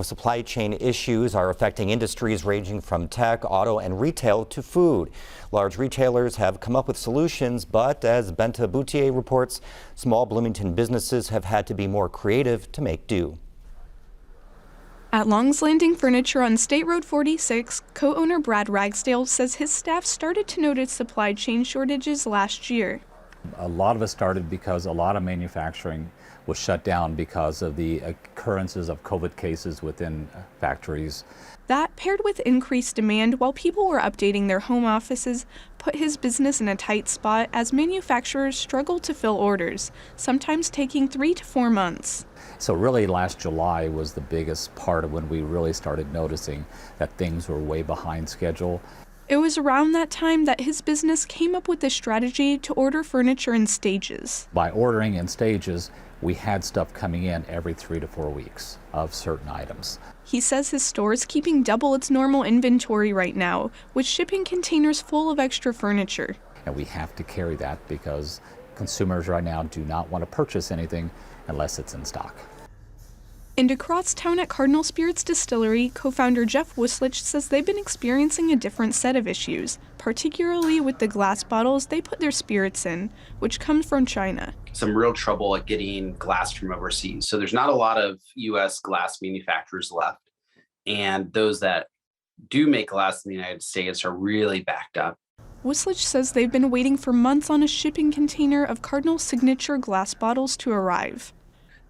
Well, supply chain issues are affecting industries ranging from tech, auto, and retail to food. Large retailers have come up with solutions, but as Benta Boutier reports, small Bloomington businesses have had to be more creative to make do. At Long's Landing Furniture on State Road 46, co-owner Brad Ragsdale says his staff started to notice supply chain shortages last year. A lot of it started because a lot of manufacturing was shut down because of the occurrences of COVID cases within factories. That, paired with increased demand while people were updating their home offices, put his business in a tight spot as manufacturers struggled to fill orders, sometimes taking 3 to 4 months. So really last July was the biggest part of when we really started noticing that things were way behind schedule. It was around that time that his business came up with the strategy to order furniture in stages. By ordering in stages, we had stuff coming in every 3 to 4 weeks of certain items. He says his store is keeping double its normal inventory right now, with shipping containers full of extra furniture. And we have to carry that because consumers right now do not want to purchase anything unless it's in stock. And across town at Cardinal Spirits Distillery, co-founder Jeff Wuslich says they've been experiencing a different set of issues, particularly with the glass bottles they put their spirits in, which come from China. Some real trouble at getting glass from overseas. So there's not a lot of U.S. glass manufacturers left. And those that do make glass in the United States are really backed up. Wuslich says they've been waiting for months on a shipping container of Cardinal's signature glass bottles to arrive.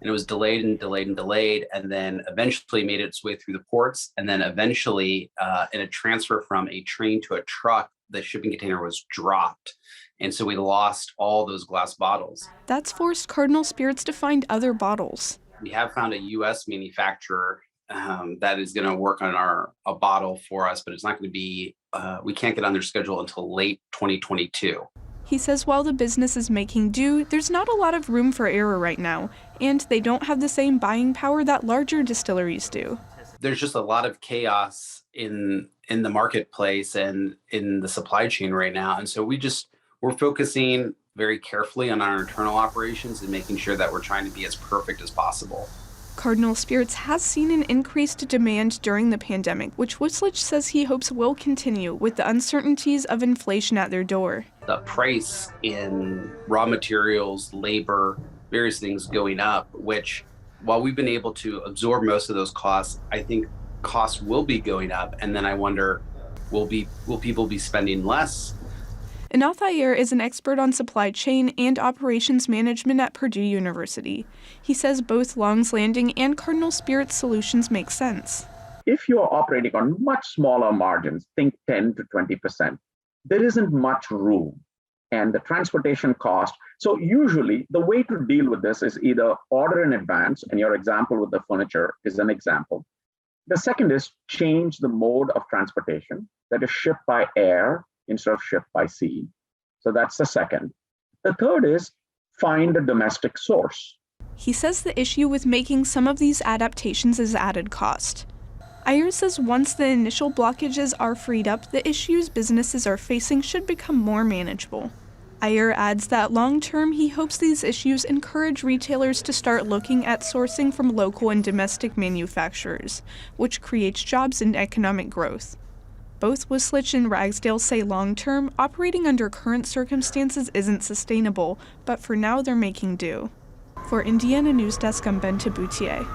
And it was delayed and delayed and delayed, and then eventually made its way through the ports. And then eventually, in a transfer from a train to a truck, the shipping container was dropped. And so we lost all those glass bottles. That's forced Cardinal Spirits to find other bottles. We have found a U.S. manufacturer that is going to work on a bottle for us, but it's not going to be, we can't get on their schedule until late 2022. He says while the business is making do, there's not a lot of room for error right now, and they don't have the same buying power that larger distilleries do. There's just a lot of chaos in the marketplace and in the supply chain right now. And so we're focusing very carefully on our internal operations and making sure that we're trying to be as perfect as possible. Cardinal Spirits has seen an increased demand during the pandemic, which Wuslich says he hopes will continue with the uncertainties of inflation at their door. The price in raw materials, labor, various things going up, which while we've been able to absorb most of those costs, I think costs will be going up. And then I wonder, will people be spending less? Ananth Iyer is an expert on supply chain and operations management at Purdue University. He says both Long's Landing and Cardinal Spirits solutions make sense. If you're operating on much smaller margins, think 10 to 20%, there isn't much room. And the transportation cost. So usually the way to deal with this is either order in advance, and your example with the furniture is an example. The second is change the mode of transportation, that is shipped by air instead of shipped by sea. So that's the second. The third is find a domestic source. He says the issue with making some of these adaptations is added cost. Iyer says once the initial blockages are freed up, the issues businesses are facing should become more manageable. Iyer adds that long-term, he hopes these issues encourage retailers to start looking at sourcing from local and domestic manufacturers, which creates jobs and economic growth. Both Wuslich and Ragsdale say long-term, operating under current circumstances isn't sustainable, but for now they're making do. For Indiana News Desk, I'm Benta Boutier.